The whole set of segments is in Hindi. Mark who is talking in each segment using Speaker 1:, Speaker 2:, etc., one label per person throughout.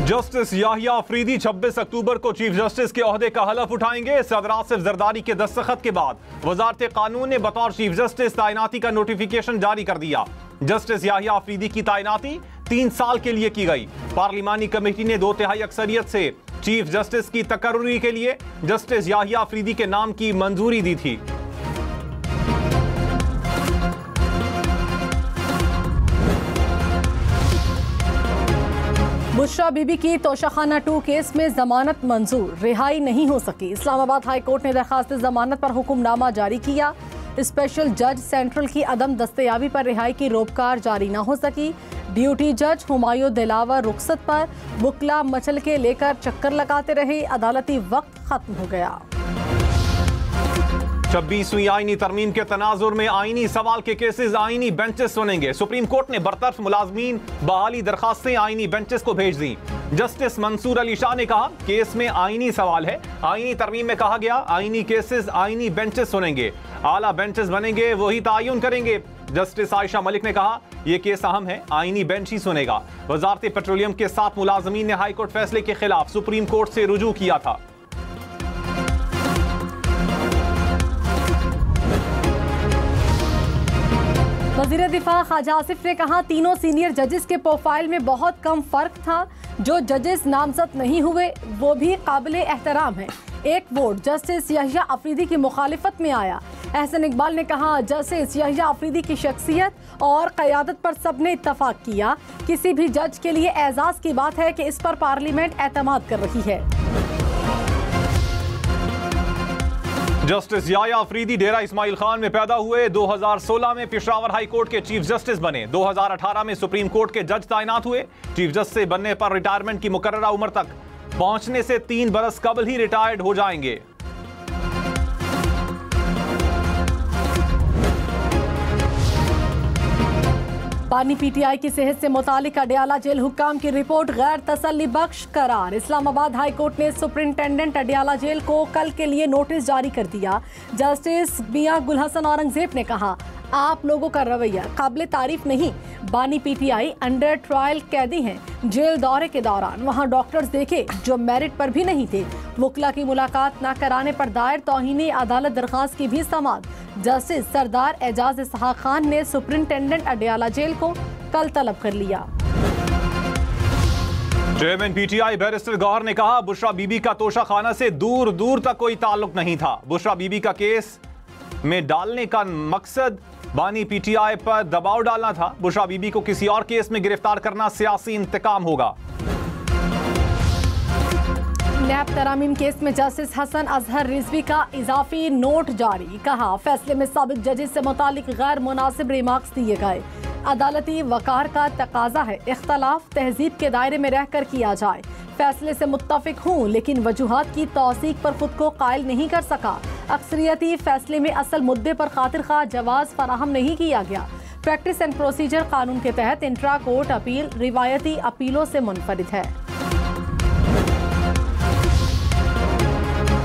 Speaker 1: जस्टिस याहिया अफरीदी 26 अक्टूबर को चीफ जस्टिस के ओहदे का हलफ उठाएंगे। सदर आसिफ जरदारी के दस्तखत के बाद वजारत कानून ने बतौर चीफ जस्टिस तैनाती का नोटिफिकेशन जारी कर दिया। जस्टिस याहिया अफरीदी की तैनाती 3 साल के लिए की गई। पार्लिमानी कमेटी ने 2/3 अक्सरियत से चीफ जस्टिस की तकर्री के लिए जस्टिस याहिया अफरीदी के नाम की मंजूरी दी थी।
Speaker 2: बुशरा बीबी की तोशाखाना 2 केस में जमानत मंजूर, रिहाई नहीं हो सकी। इस्लामाबाद हाई कोर्ट ने दरखास्त जमानत पर हुक्मनामा जारी किया। स्पेशल जज सेंट्रल की अदम दस्तयाबी पर रिहाई की रोपकार जारी न हो सकी। ड्यूटी जज हुमायूं दिलावर रुखसत पर वकला मचल के लेकर चक्कर लगाते रहे। अदालती वक्त खत्म हो गया।
Speaker 1: 26वीं आईनी तरमीम के तनाजुर में आईनी सवाल के केसेस आईनी बेंचेस सुनेंगे। सुप्रीम कोर्ट ने बरतरफ मुलाजमीन बहाली दरखास्तें आईनी बेंचेस को भेज दी। जस्टिस मंसूर अली शाह ने कहा केस में आईनी सवाल है। आईनी तरमीम में कहा गया आईनी केसेस आईनी बेंचेस सुनेंगे। आला बेंचेस बनेंगे वही तायुन करेंगे। जस्टिस आयशा मलिक ने कहा यह केस अहम है, आईनी बेंच ही सुनेगा। वजारत पेट्रोलियम के 7 मुलाजमीन ने हाईकोर्ट फैसले के खिलाफ सुप्रीम कोर्ट से रुजू किया था।
Speaker 2: वज़ीर दिफा ख्वाजा आसिफ ने कहा तीनों सीनियर जजेस के प्रोफाइल में बहुत कम फर्क था। जो जजेस नामजद नहीं हुए वो भी काबिल एहतराम है। एक वोट जस्टिस याहिया अफरीदी की मुखालिफत में आया। एहसन इकबाल ने कहा जस्टिस याहिया अफरीदी की शख्सियत और क़यादत पर सबने इत्तफाक किया। किसी भी जज के लिए एजाज़ की बात है कि इस पर पार्लियामेंट एतमाद कर रही है।
Speaker 1: जस्टिस याहिया अफरीदी डेरा इस्माइल खान में पैदा हुए। 2016 में पेशावर हाई कोर्ट के चीफ जस्टिस बने। 2018 में सुप्रीम कोर्ट के जज तैनात हुए। चीफ जस्टिस से बनने पर रिटायरमेंट की मुकर्ररा उम्र तक पहुंचने से 3 बरस कबल ही रिटायर्ड हो जाएंगे।
Speaker 2: पानी पीटीआई की सेहत से मुतालिक अडयाला जेल हुक्काम की रिपोर्ट गैर तसल्ली बख्श करार। इस्लामाबाद हाई कोर्ट ने सुपरिंटेंडेंट अडयाला जेल को कल के लिए नोटिस जारी कर दिया। जस्टिस मियां गुल हसन औरंगजेब ने कहा आप लोगों का रवैया काबिल तारीफ नहीं। बानी पीटीआई अंडर ट्रायल कैदी हैं। जेल दौरे के दौरान वहां डॉक्टर्स देखे जो मेरिट पर भी नहीं थे। वकला की मुलाकात न कराने पर दायर तौहीन अदालत दरखास्त की भी समाअत। जस्टिस सरदार एजाज इसहाक खान ने सुपरिंटेंडेंट अडयाला जेल को कल तलब कर लिया।
Speaker 1: चेयरमैन पीटीआई बैरिस्टर गौहर ने कहा बुशरा बीबी का तोशाखाना से दूर दूर तक कोई ताल्लुक नहीं था। बुशरा बीबी का केस में डालने का मकसद बानी पीटीआई पर दबाव डालना था। बुशरा बीबी को किसी और केस में गिरफ्तार करना सियासी इंतकाम होगा।
Speaker 2: नैब तरामीम केस में जस्टिस हसन अजहर रिजवी का इजाफी नोट जारी। कहा फैसले में साबिक जजेस से मुतालिक गैर मुनासिब रिमार्क्स दिए गए। अदालती वकार का तकाजा है इख्तलाफ तहजीब के दायरे में रहकर किया जाए। फैसले से मुत्तफिक हूँ लेकिन वजूहात की तौसीक पर खुद को कायल नहीं कर सका। अक्सरियती फैसले में असल मुद्दे पर खातिर खा जवाज फराहम नहीं किया गया। प्रैक्टिस एंड प्रोसीजर कानून के तहत इंट्रा कोर्ट अपील रिवायती अपीलों से मुनफरिद है।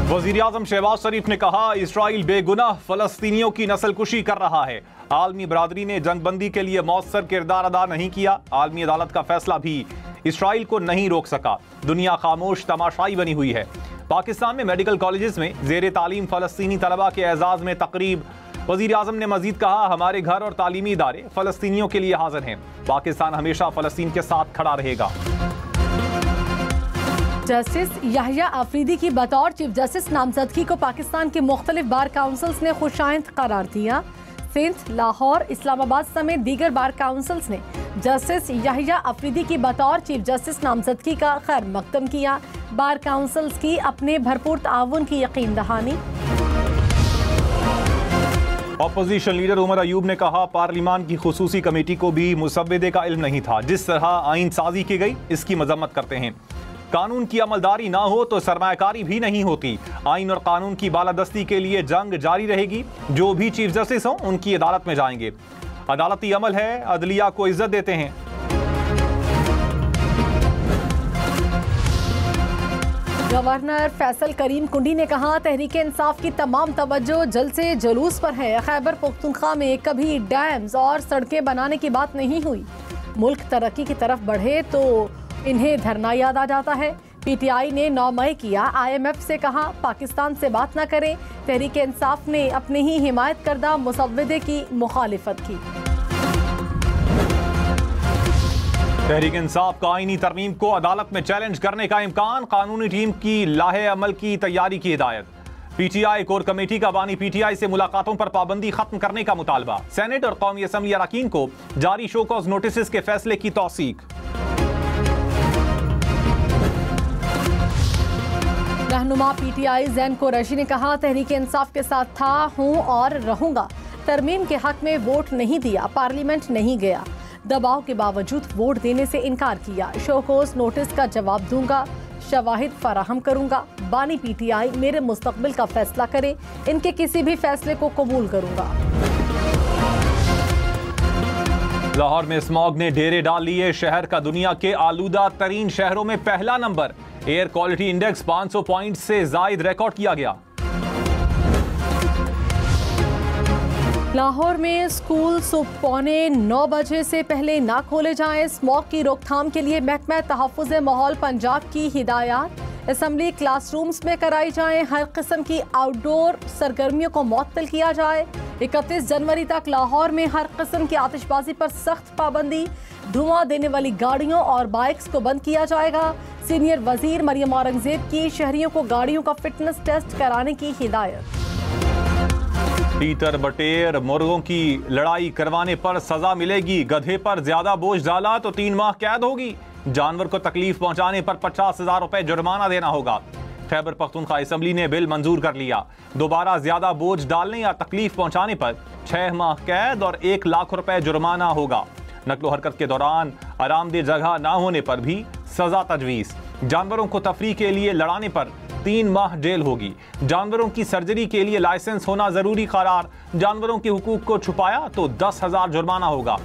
Speaker 1: वज़ीर-ए-आज़म शहबाज शरीफ ने कहा इसराइल बेगुनाह फलस्तीनियों की नस्लकुशी कर रहा है। आलमी बरादरी ने जंगबंदी के लिए मौसर किरदार अदा नहीं किया। आलमी अदालत का फैसला भी इसराइल को नहीं रोक सका। दुनिया खामोश तमाशाई बनी हुई है। पाकिस्तान में मेडिकल कॉलेजेस में ज़ेर तालीम फ़लस्तीनी तलबा के एजाज़ में तकरीब। वज़ीर-ए-आज़म ने मज़ीद कहा हमारे घर और तालीमी इदारे फ़लस्तीनियों के लिए हाजिर हैं। पाकिस्तान हमेशा फ़लस्तीन के साथ खड़ा रहेगा।
Speaker 2: जस्टिस याहिया अफरीदी की बतौर चीफ जस्टिस नामजदगी को पाकिस्तान के मुख्तलिफ बार काउंसिल्स ने खुशाइंद करार दिया। सिंध, लाहौर, इस्लामाबाद समेत दीगर बार काउंसिल्स ने जस्टिस याहिया अफरीदी की बतौर चीफ जस्टिस नामजदगी का खैर मकदम किया। बार काउंसिल्स की अपने भरपूर ताउन की यकीन दहानी।
Speaker 1: अपोजिशन लीडर उमर अयूब ने कहा पार्लिमान की खुसूसी कमेटी को भी मुसव्वदे का इल्म नहीं था। जिस तरह आइन साजी की गई इसकी मजम्मत करते हैं। कानून की अमलदारी ना हो तो सरमायाकारी भी नहीं होती। आइन और कानून की बालादस्ती के लिए जंग जारी रहेगी। जो भी चीफ जस्टिस हों उनकी अदालत में जाएंगे। अदालती अमल है, अदलिया को इज्जत देते हैं।
Speaker 2: गवर्नर फैसल करीम कुंडी ने कहा तहरीक इंसाफ की तमाम तवज्जो जलसे जुलूस पर है। खैबर पख्तूनख्वा में कभी डैम्स और सड़कें बनाने की बात नहीं हुई। मुल्क तरक्की की तरफ बढ़े तो इन्हें धरना याद आ जाता है। पीटीआई ने 9 मई किया IMF से कहा पाकिस्तान से बात न करें। तहरीक इंसाफ ने अपने ही हिमायत करदा मुसव्वदे की मुखालिफत की।
Speaker 1: तहरीक इंसाफ का आईनी तरमीम को अदालत में चैलेंज करने का इम्कान, कानूनी टीम की लाहे अमल की तैयारी की हिदायत। पीटीआई कोर कमेटी का बानी पीटीआई से मुलाकातों पर पाबंदी खत्म करने का मुतालबा। सेनेट और कौमी असम्बली अरकान को जारी शो कॉज नोटिस के फैसले की तौसीक।
Speaker 2: रहनुमा पीटीआई ज़ैन कुरैशी ने कहा तहरीक इंसाफ के साथ था, हूं और रहूंगा। तरमीम के हक में वोट नहीं दिया, पार्लियामेंट नहीं गया, दबाव के बावजूद वोट देने से इनकार किया। शोकोस नोटिस का जवाब दूंगा, शवाहिद फराहम करूंगा। बानी पीटीआई मेरे मुस्तकबिल का फैसला करे, इनके किसी भी फैसले को कबूल करूंगा।
Speaker 1: लाहौर में स्मॉग ने डेरे डाल लिए, शहर का दुनिया के आलूदा तरीन शहरों में पहला number. Air quality index 500 point से जायद रिकॉर्ड किया गया।
Speaker 2: लाहौर में स्कूल सुबह 8:45 बजे से पहले ना खोले जाएं। स्मॉग की रोकथाम के लिए महकमा तहफ़्फ़ुज़ माहौल पंजाब की हिदायत। असेंबली क्लासरूम्स में कराई जाएं। हर किस्म की आउटडोर सरगर्मियों को मुअत्तल किया जाए। 31 जनवरी तक लाहौर में हर किस्म की आतिशबाजी पर सख्त पाबंदी। धुआं देने वाली गाड़ियों और बाइक्स को बंद किया जाएगा। सीनियर वजीर मरियम औरंगजेब की शहरियों को गाड़ियों का फिटनेस टेस्ट कराने की हिदायत।
Speaker 1: पीटर बटेर, मुर्गों की लड़ाई करवाने पर सजा मिलेगी। गधे पर ज्यादा बोझ डाला तो 3 माह कैद होगी। जानवर को तकलीफ पहुंचाने पर 50,000 रुपए जुर्माना देना होगा। खैबर पख्तूनख्वा असेंबली ने बिल मंजूर कर लिया। दोबारा ज्यादा बोझ डालने या तकलीफ पहुंचाने पर 6 माह कैद और 1 लाख रुपए जुर्माना होगा। नकलो हरकत के दौरान आरामदेह जगह ना होने पर भी सजा तजवीज। जानवरों को तफरीह के लिए लड़ाने पर 3 माह जेल होगी। जानवरों की सर्जरी के लिए लाइसेंस होना जरूरी करार। जानवरों के हुकूक को छुपाया तो 10,000 जुर्माना होगा।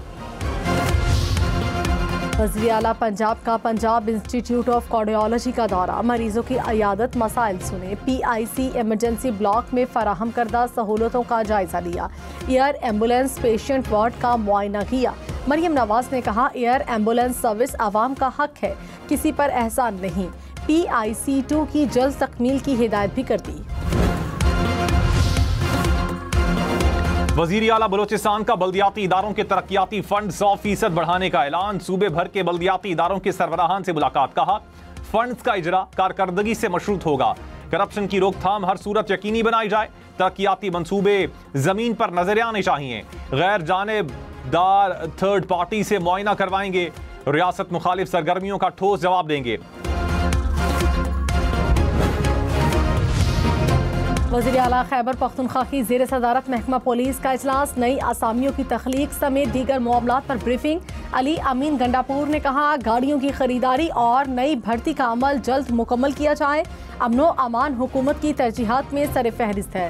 Speaker 2: वज़ीर आला पंजाब का पंजाब इंस्टीट्यूट ऑफ कार्डियोलॉजी का दौरा। मरीजों की अयादत, मसाइल सुने। PIC इमरजेंसी ब्लॉक में फराहम करदा सहूलतों का जायजा लिया। एयर एम्बुलेंस पेशेंट वार्ड का मुआयना किया। मरियम नवाज ने कहा एयर एम्बुलेंस सर्विस आवाम का हक है, किसी पर एहसान नहीं। PIC 2 की जल्द तकमील की हिदायत भी कर दी।
Speaker 1: वज़ीर आला बलोचिस्तान का बल्दियाती इदारों के तरक्याती फंड 100% बढ़ाने का ऐलान। सूबे भर के बल्दियाती इदारों के सरबराहान से मुलाकात। कहा फंड्स का इजरा कारकर्दगी से मशरूत होगा। करप्शन की रोकथाम हर सूरत यकीनी बनाई जाए। तरक्याती मंसूबे जमीन पर नजर आने चाहिए। गैर जानिबदार थर्ड पार्टी से मुआयना करवाएंगे। रियासत मुखालिफ सरगर्मियों का ठोस जवाब देंगे।
Speaker 2: वज़ीर आला खैबर पख्तूनख्वा की ज़ेर सदारत महकमा पुलिस का इजलास। नई आसामियों की तख्लीक समेत दीगर मामलात पर ब्रीफिंग। अली अमीन गंडापुर ने कहा गाड़ियों की खरीदारी और नई भर्ती का अमल जल्द मुकम्मल किया जाए। अमनो अमान हुकूमत की तरजीहात में सर फहरिस्त है।